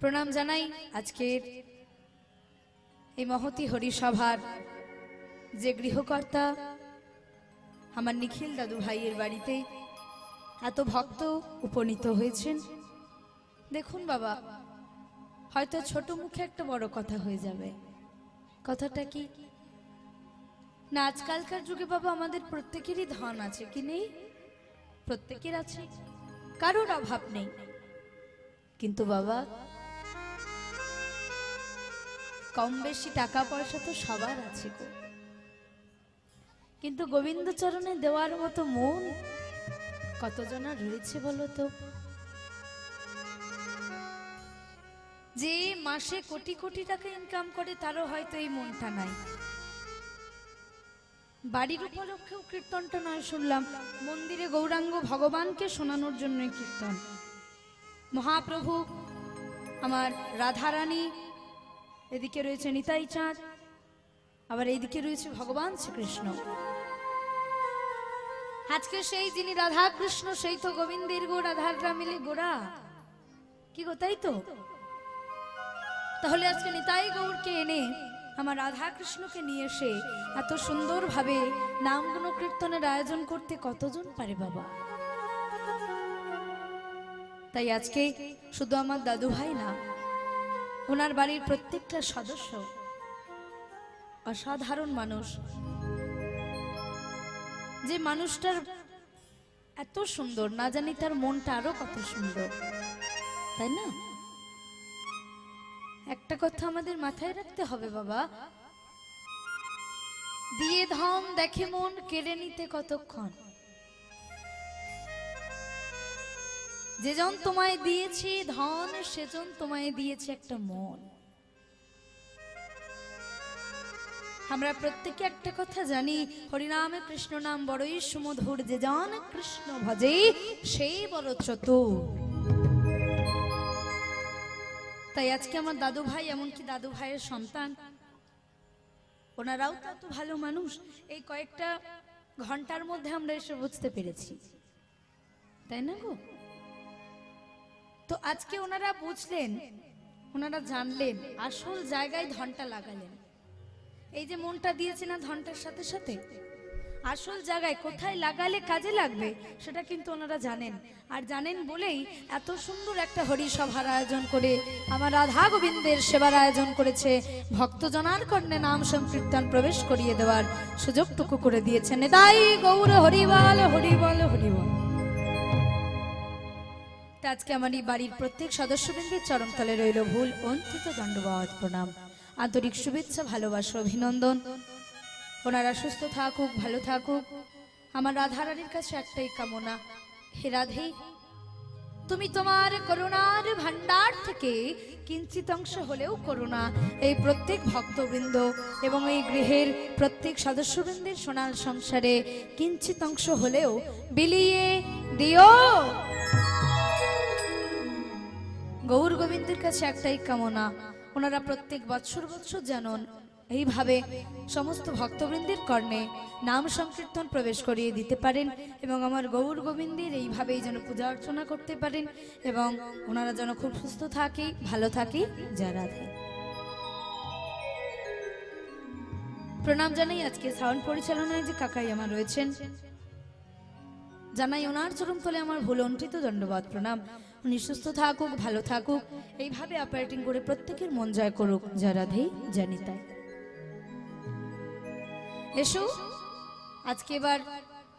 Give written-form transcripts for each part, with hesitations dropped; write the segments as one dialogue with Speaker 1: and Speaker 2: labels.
Speaker 1: প্রণাম জানাই আজকের এই মহতি হরিসভার যে গৃহকর্তা আমার নিখিল দাদু ভাইয়ের বাড়িতে এত ভক্ত উপনীত হয়েছেন। দেখুন বাবা, হয়তো ছোট মুখে একটা বড় কথা হয়ে যাবে। কথাটা কি না, আজকালকার যুগে বাবা আমাদের প্রত্যেকেরই ধন আছে কি নেই? প্রত্যেকের আছে, কারোর অভাব নেই। কিন্তু বাবা কম বেশি টাকা পয়সা তো সবার আছে গো, কিন্তু গোবিন্দ চরণে দেওয়ার মতো মন কতজনা রয়েছে বলো তো? যে মাসে কোটি কোটি টাকা ইনকাম করে তারও হয়তো এই মনটা নাই। বাড়ির উপলক্ষেও কীর্তনটা নয় শুনলাম, মন্দিরে গৌরাঙ্গ ভগবানকে শোনানোর জন্য কীর্তন। মহাপ্রভু আমার রাধারানী, এদিকে রয়েছে নিতাই চাঁদ, আবার এইদিকে রয়েছে ভগবান শ্রীকৃষ্ণ। আজকে সেই যিনি রাধা কৃষ্ণ, সেই তো গোবিন্দের গো রাধাররা মিলে গোড়া কি গো, তাই তো? তাহলে আজকে নিতাই গৌরকে এনে আমার রাধা কৃষ্ণকে নিয়ে এসে এত সুন্দরভাবে নাম গুণ কীর্তনের আয়োজন করতে কতজন পারে বাবা? তাই আজকে শুধু আমার দাদু ভাই না, ওনার বাড়ির প্রত্যেকটা সদস্য অসাধারণ মানুষ। যে মানুষটার এত সুন্দর, না জানি তার মনটা আরো কত সুন্দর, তাই না? একটা কথা আমাদের মাথায় রাখতে হবে বাবা, দিয়ে ধন দেখে মন কেড়ে নিতে কতক্ষণ। যেজন তোমায় দিয়েছি ধন, সেজন তোমায় দিয়েছে একটা মন। আমরা প্রত্যেকে একটা কথা জানি, হরিনামে কৃষ্ণ নাম বড়ই সুমধুর, যে জন কৃষ্ণ ভজে সেই বড় চতুর। তাই আজকে আমার দাদু ভাই, এমনকি দাদু ভাইয়ের সন্তান, ওনারাও তো এত ভালো মানুষ, এই কয়েকটা ঘন্টার মধ্যে আমরা এসে বুঝতে পেরেছি, তাই না গো? তো আজকে ওনারা বুঝলেন, ওনারা জানলেন, আসল জায়গায় ধনটা লাগালেন। এই যে মনটা দিয়েছে না ধনটার সাথে সাথে, আসল জায়গায় কোথায় লাগালে কাজে লাগবে সেটা কিন্তু ওনারা জানেন। আর জানেন বলেই এত সুন্দর একটা হরিসভার আয়োজন করে আমার রাধা গোবিন্দের সেবার আয়োজন করেছে, ভক্তজনার কর্ণে নাম সংকীর্তন প্রবেশ করিয়ে দেওয়ার সুযোগটুকু করে দিয়েছেন। তাই গৌর হরিবল হরিবল হরিবল। আজকে আমার এই বাড়ির প্রত্যেক সদস্যবৃন্দের চরণতলে রইল ভুল অন্তিত দণ্ডবত প্রণাম, আন্তরিক শুভেচ্ছা, ভালোবাসা, অভিনন্দন। ওনারা সুস্থ থাকুক, ভালো থাকুক। আমার রাধারানীর কাছে একটাই কামনা, হে রাধে, তুমি তোমার করুণার ভান্ডার থেকে কিঞ্চিত অংশ হলেও করুণা এই প্রত্যেক ভক্তবৃন্দ এবং এই গৃহের প্রত্যেক সদস্যবৃন্দের সোনার সংসারে কিঞ্চিত অংশ হলেও বিলিয়ে দিও। গৌর গোবিন্দের কাছে একটাই কামনা, ওনারা প্রত্যেক বৎসর বৎসর জানুন এইভাবে সমস্ত ভক্তবৃন্দের কর্ণে নাম সংকীর্তন প্রবেশ করিয়ে দিতে পারেন এবং আমার গৌর গোবিন্দের এইভাবেই যেন পূজা অর্চনা করতে পারেন এবং ওনারা যেন খুব সুস্থ থাকে, ভালো থাকে। যা রাধে। প্রণাম জানাই আজকে সাউন্ড পরিচালনায় যে কাকাই আমার রয়েছেন, জানাই ওনার চরণ তলে আমার ভুলণ্ঠিত দণ্ডবত প্রণাম। উনি সুস্থ থাকুক, ভালো থাকুক, এইভাবে অপারেটিং করে প্রত্যেকের মন জয় করুক। যা রাধে, জানি তাই। এসো, আজকে এবার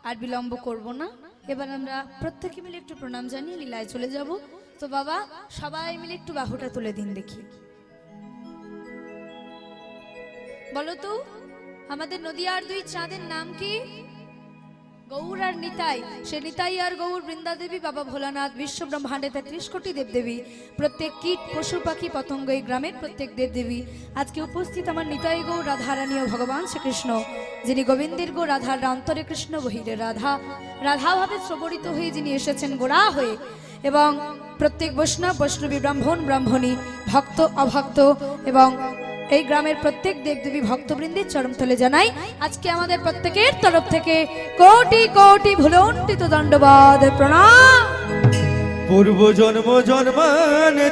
Speaker 1: আর বিলম্ব করব না, এবার আমরা প্রত্যেকে মিলে একটু প্রণাম জানিয়ে লীলায় চলে যাব। তো বাবা সবাই মিলে একটু বাহুটা তুলে দিন দেখি। বলো তো আমাদের নদিয়ার দুই চাঁদের নাম কি? গৌর আর নিতাই। সে নিতাই আর গৌর, বৃন্দা দেবী, বাবা ভোলানাথ, বিশ্ব ব্রহ্মাণ্ডে 33 কোটি দেবদেবী, প্রত্যেক কীট পশু পাখি পতঙ্গ, এই গ্রামের প্রত্যেক দেবদেবী। আজকে উপস্থিত আমার নিতাই গৌর, রাধারানী ও ভগবান শ্রীকৃষ্ণ, যিনি গোবিন্দের গো রাধার অন্তরে কৃষ্ণ, বহিরে রাধা, রাধা ভাবে শ্রবণিত হয়ে যিনি এসেছেন গোড়া হয়ে, এবং প্রত্যেক বৈষ্ণব, বৈষ্ণবী, ব্রাহ্মণ, ব্রাহ্মণী, ভক্ত, অভক্ত এবং এই গ্রামের প্রত্যেক দেবদেবী ভক্তবৃন্দের চরণতলে জানাই আজকে আমাদের প্রত্যেকের তরফ থেকে কোটি কোটি ভুলণ্ঠিত দণ্ডবত প্রণাম।
Speaker 2: পূর্ব জন্ম জন্মান্তরে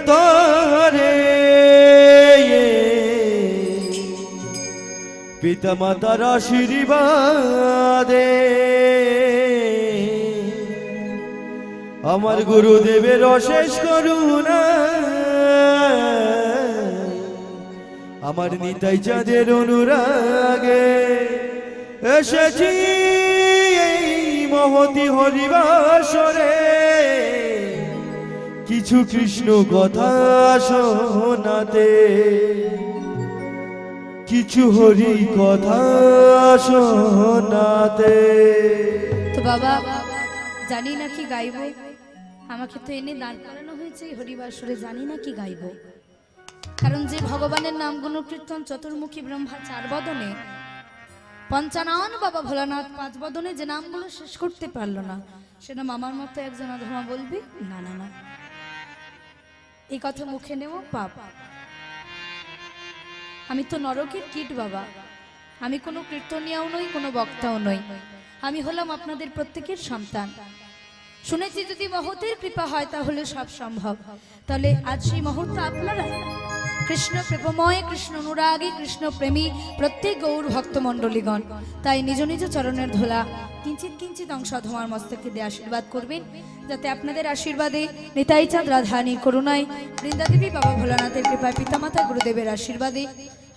Speaker 2: পিতা মাতার আশীর্বাদে আমার গুরুদেবের অশেষ করুণা আমার নিতাই চাঁদের অনুরাগে এসেছি এই মহতি হরিবাসরে কিছু কৃষ্ণ কথা শোনাতে কিছু হরি কথা শোনাতে।
Speaker 1: তো বাবা জানি না কি গাইব, আমাকে তো এনে দাঁড় করানো হয়েছে হরিবাসরে, জানি না কি গাইব। কারণ যে ভগবানের নামগুলো কীর্তন চতুর্মুখী ব্রহ্মা 4 বদনে, পঞ্চানন বাবা ভোলানাথ 5 বদনে যে নামগুলো শেষ করতে পারলো না, সে নাম আমার মতো একজন অধমা বলবি? না না না, এই কথা মুখে নেব পাপ। আমি তো নরকের কীট বাবা, আমি কোনো কীর্তনিয়াও নই, কোনো বক্তাও নই, আমি হলাম আপনাদের প্রত্যেকের সন্তান। শুনেছি যদি মহতের কৃপা হয় তাহলে সব সম্ভব। তাহলে আজ সেই মুহূর্ত আপনারা কৃষ্ণ প্রেমময়, কৃষ্ণ অনুরাগী, কৃষ্ণ প্রেমী প্রত্যেক গৌর ভক্তমণ্ডলীগণ, তাই নিজ নিজ চরণের ধোলা কিঞ্চিত কিঞ্চিত অংশ অধমার মস্তকে দিয়ে আশীর্বাদ করবেন, যাতে আপনাদের আশীর্বাদে নিতাই চাঁদ রাধারানীর করুণায়, বৃন্দাদেবী বাবা ভোলানাথের কৃপায়, পিতামাতা গুরুদেবের আশীর্বাদে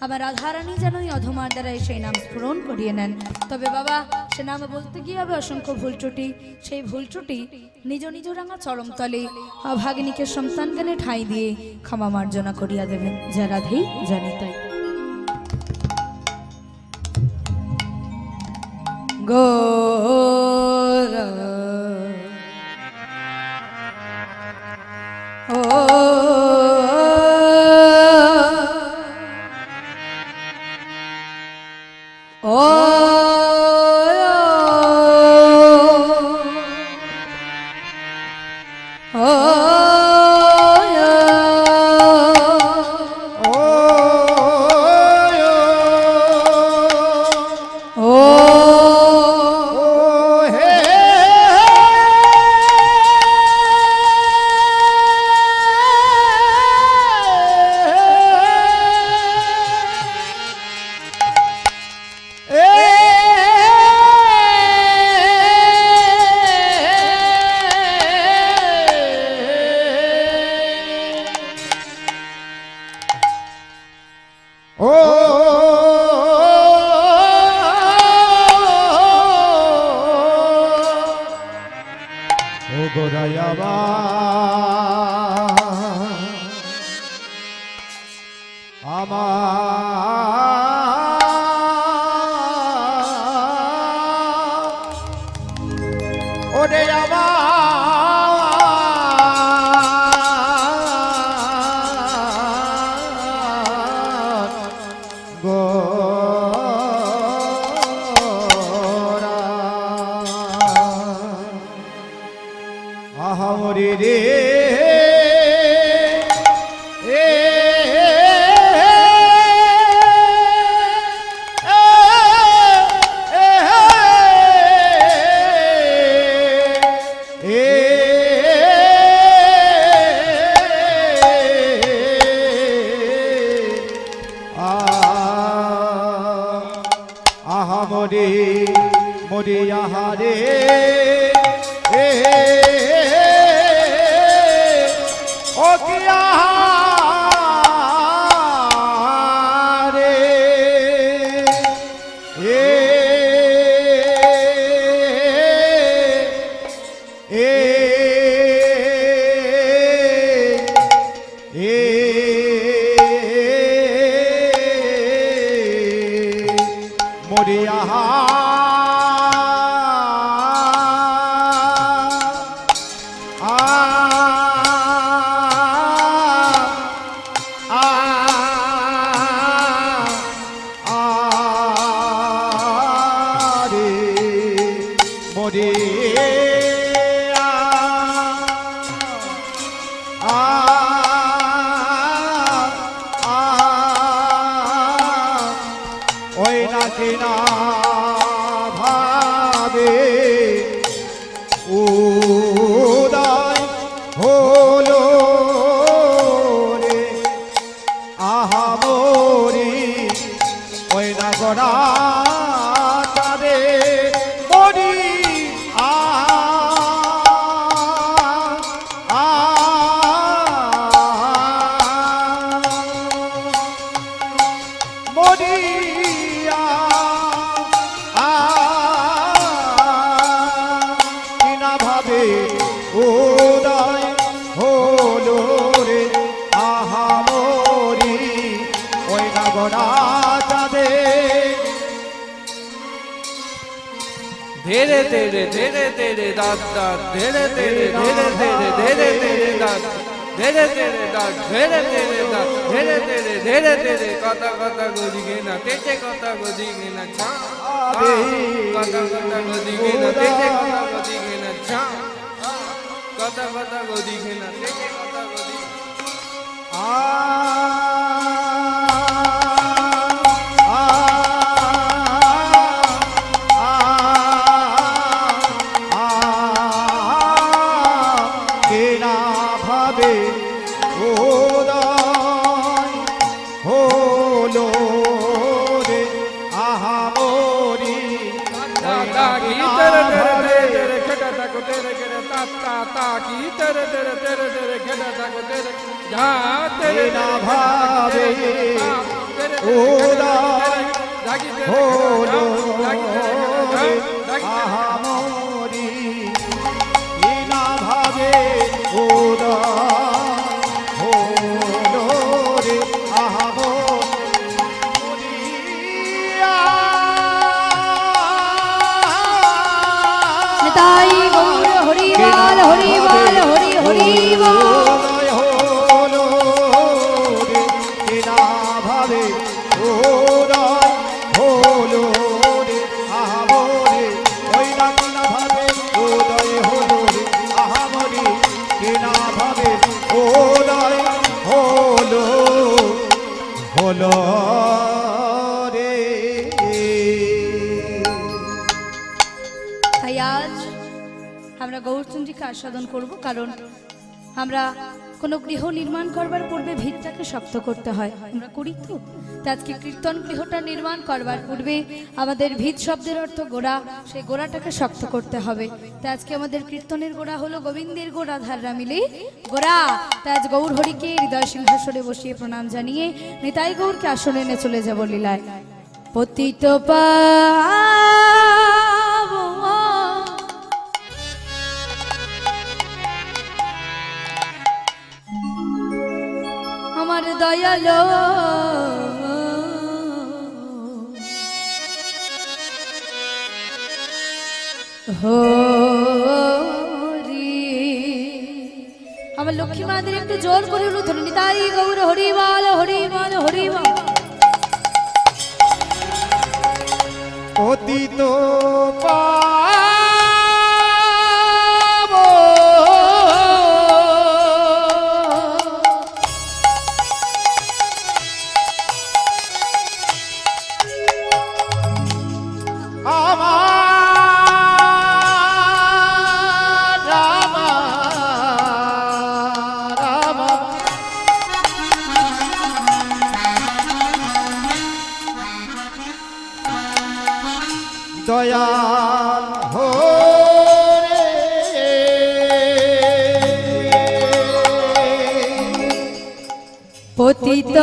Speaker 1: আমার রাধারানী যেন এই অধমার দ্বারা সেই নাম স্মরণ করিয়ে নেন। তবে বাবা সে নাম বলতে গিয়ে হবে অসংখ্য ভুল ত্রুটি, সেই ভুল ত্রুটি নিজ নিজ রাঙা চরমতলে অভাগিনীকে সন্তান জ্ঞানে ঠাঁই দিয়ে ক্ষমা মার্জনা করিয়া দেবেন। যা রাধেই জানি তাই। গৌর
Speaker 2: ওরে আহামরি রে আহামরি মরি আহারে ও কিয়া রে মরি আহা গড়া তারে মরি আ আ মরিয়া আ কিনা ভাবে উদয় হলো রে আহা মরি ওই না গড়া চাঁদে
Speaker 3: ধীরে ধীরে ধীরে ধীরে দাদা ধীরে ধীরে ধীরে ধীরে ধীরে ধীরে দাদা ধীরে ধীরে দাদ ধীরে ধীরে দাদ ধীরে ধীরে ধীরে ধীরে কথা কথা গদিগে না তেতে কথা গদিগে না ছা কথা কথা গদিগে না তেতে কথা গদিগে না ছা কথা কথা গদিগে না তেতে কথা গদিগে
Speaker 2: কেনা ভাবে উদয় হলো রে আহা মরি
Speaker 3: ता की तेरे तेरे तेरे खेड़ा ताको तेरे केरे ता ता ता की तेरे तेरे तेरे तेरे खेड़ा ताको तेरे जा तेरे
Speaker 2: ना भावे
Speaker 3: उदय
Speaker 2: হলো রে আহা মরি কেনা ভাবে উদয় হলো রে আহা মরি
Speaker 1: নিতাই গৌর হরিবাল হরিবাল হরি হরিবাল
Speaker 2: উদয় হলো রে কেনা ভাবে উদয় হলো রে আহা মরি ওই না কেনা ভাবে উদয় হলো রে আহা মরি কেনা ভাবে উদয় হলো হলো রে
Speaker 1: তাই আজ আমরা গৌরচন্দ্রীকে আস্বাদন করব, কারণ আমরা কোনো গৃহ নির্মাণ করবার পূর্বে ভিতটাকে শক্ত করতে হয়, আমরা করি তো। আজকে কীর্তন গৃহটা নির্মাণ করবার পূর্বে আমাদের ভিত শব্দের অর্থ গোড়া, সেই গোড়াটাকে শক্ত করতে হবে। তাই আজকে আমাদের কীর্তনের গোড়া হলো গোবিন্দের গোড়া ধাররা মিলে গোড়া। তাই আজ গৌর হরিকে হৃদয় সিংহাসনে বসিয়ে প্রণাম জানিয়ে নিতাই গৌরকে আসনে এনে চলে যাব লীলায়। পতিত আমার দয়ালো হরি, আমার লক্ষ্মী মাদের একটু জোর করে হলো ধরে নিতাই গৌর হরিবাল হরিবাল হরিবাল।
Speaker 2: পতিত দয়াল হো রে
Speaker 1: পতিত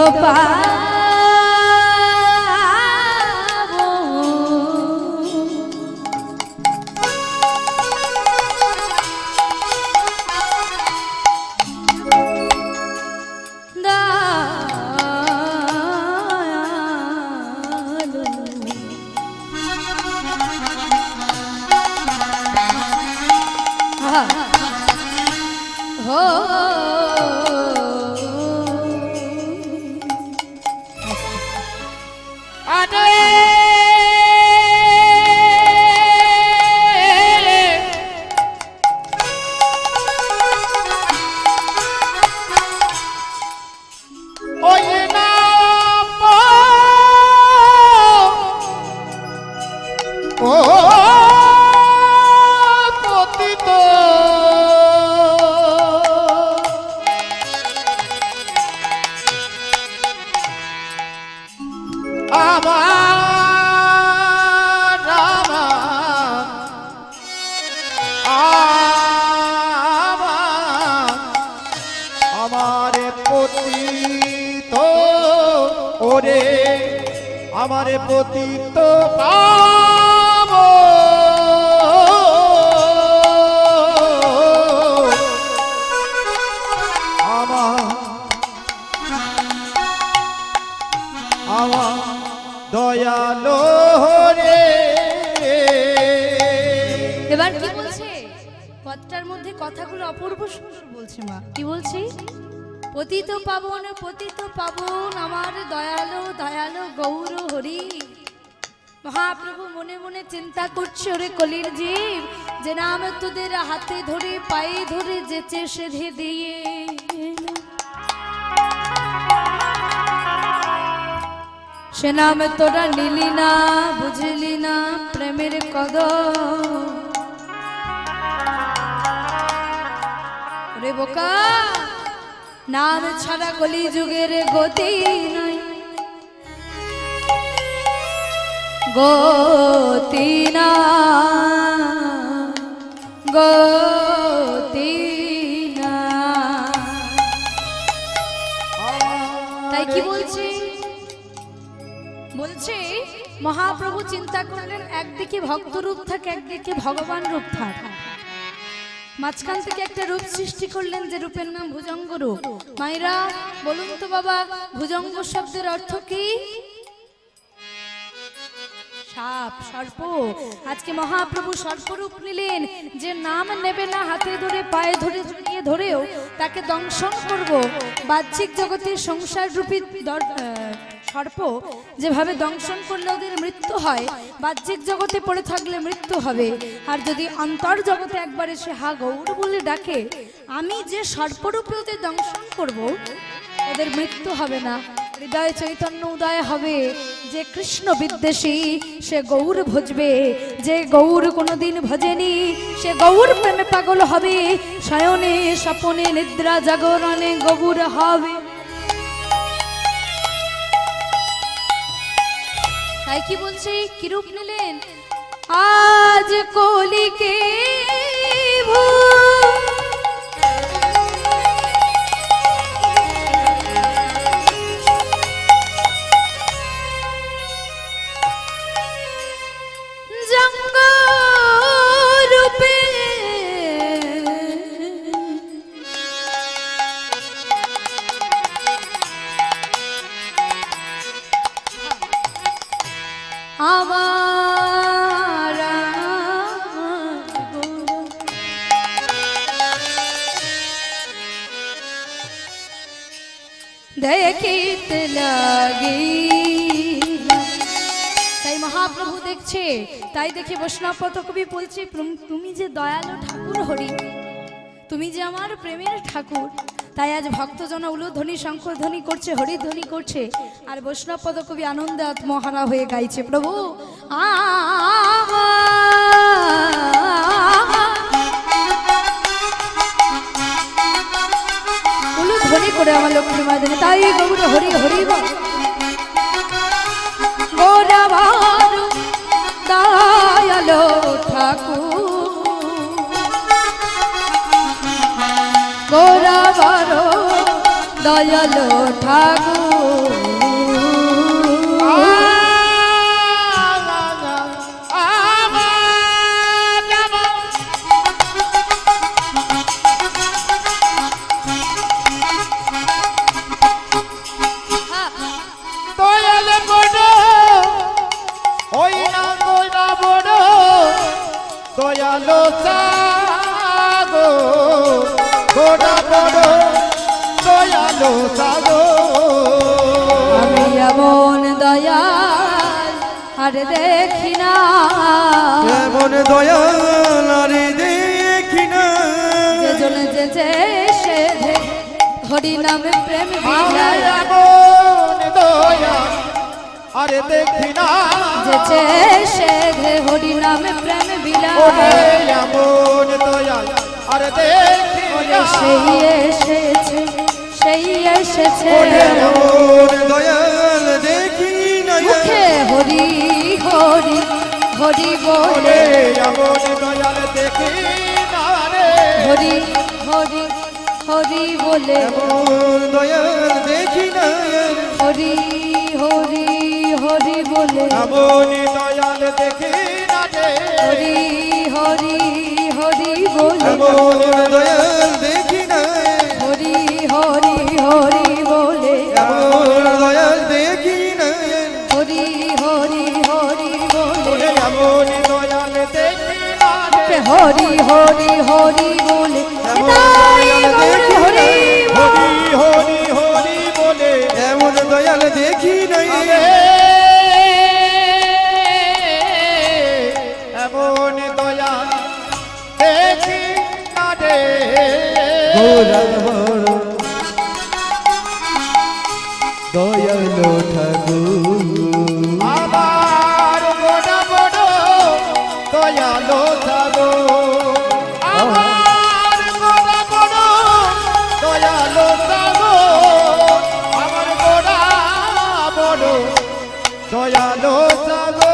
Speaker 2: পতিত ওরে আমার পতিত পাব আমার আমার দয়ালো রে।
Speaker 1: এবার কি বলছে পদটার মধ্যে কথাগুলো অপূর্ব সুন্দর বলছে মা। কি বলছি? পতিত পাবন আমার দয়ালো দয়ালো গৌর হরি। মহাপ্রভু মনে মনে চিন্তা করছে, ওরে কলির জীব, যে নাম তোদের হাতে ধরে পায়ে ধরে যেচে সেধে দিয়ে সে নাম তোরা নিলি না, বুঝলি না প্রেমের কদর। ওরে বোকা, নাম ছাড়া কলি যুগের গতি নাই, গতি না, গতি না। তাই কি বলছি? বলছে মহাপ্রভু চিন্তা করলেন, একদিকে ভক্ত রূপ থাকে, একদিকে ভগবান রূপ থাকে, মাঝখান থেকে একটা রূপ সৃষ্টি করলেন, যে রূপের নাম ভুজঙ্গ রূপ। মায়েরা বলুন তো বাবা, ভুজঙ্গ শব্দের অর্থ কি? সাপ, সর্প। আজকে মহাপ্রভু সর্পরূপ নিলেন, যে নাম নেবে না হাতে ধরে পায়ে ধরে জড়িয়ে ধরেও তাকে দংশন করব। বাহ্যিক জগতে সংসার রূপী সর্প যেভাবে দংশন করলে ওদের মৃত্যু হয়, বাহ্যিক জগতে পড়ে থাকলে মৃত্যু হবে। আর যদি অন্তর জগতে একবার এসে হা গৌর বলে ডাকে, আমি যে সর্পরূপে ওদের দংশন করব, ওদের মৃত্যু হবে না, হৃদয়ে চৈতন্য উদয় হবে। যে কৃষ্ণ বিদ্বেষী সে গৌর ভজবে, যে গৌর কোনোদিন ভজেনি সে গৌর প্রেমে পাগল হবে, শয়নে স্বপনে নিদ্রা জাগরণে গৌর হবে। তাই কি বলছে, কি রূপ নিলেন? আজ কলিকে জঙ্গ রূপে আমার দেখিতে লাগি। তাই মহাপ্রভু দেখছে, তাই দেখে বৈষ্ণব কবি বলছে, তুমি যে দয়ালু ঠাকুর হরি, তুমি যে আমার প্রেমের ঠাকুর। তাই আজ ভক্তজন উলুধ্বনি শঙ্খধ্বনি করছে, হরিধ্বনি করছে, আর বৈষ্ণব পদকবি আনন্দে আত্মহারা হয়ে গাইছে, প্রভু উলুধ্বনি করে আমার লক্ষ্মী মাদিনী। তাই গৌর হরি হরি গৌরবার দয়ালো ঠাকুর, গৌরবার দয়ালো ঠাকুর।
Speaker 2: দয়ালো সাগো গোড়া বড় দয়ালো সাগো,
Speaker 1: আমি এমন দয়াল আর দেখি না,
Speaker 3: এমন দয়াল আর দেখি না,
Speaker 1: যে জনে যে সে হরি নামে প্রেম বিলায়,
Speaker 2: এমন দয়াল আর দেখি না,
Speaker 1: যে সে হরি নামে প্রেম বিলায়,
Speaker 2: এমন দয়াল আর দেখি না,
Speaker 1: সেই এসেছে সেই এসেছে,
Speaker 3: এমন দয়াল দেখি না,
Speaker 1: মুখে হরি হরি হরি বলে,
Speaker 2: এমন দয়াল দেখি না রে,
Speaker 1: হরি হরি হরি বলে,
Speaker 3: এমন দয়াল
Speaker 1: হরি হরি হরি বলে
Speaker 2: এমন দয়াল দেখি না রে
Speaker 1: হরি হরি হরি বলে
Speaker 2: এমন দয়াল দেখি না
Speaker 1: হরি হরি হরি বলে
Speaker 2: এমন দয়াল দেখি না
Speaker 1: হরি হরি হরি বলে
Speaker 2: এমন দয়াল দেখি না রে
Speaker 1: হরি হরি হরি বলে
Speaker 2: এমন
Speaker 1: নিতাই
Speaker 2: দয়াল
Speaker 1: গৌর
Speaker 2: দেখি
Speaker 1: হরি
Speaker 2: না হরি হরি হরি বলে এমন দয়াল দেখি না এমন দয়াল দেখি না রে
Speaker 4: দয়ালো ঠাকুর
Speaker 2: আমার বড় বড় দয়ালো থাগো আমার বড় বড় দয়ালো থাগো আমার বড় বড় দয়ালো থাগো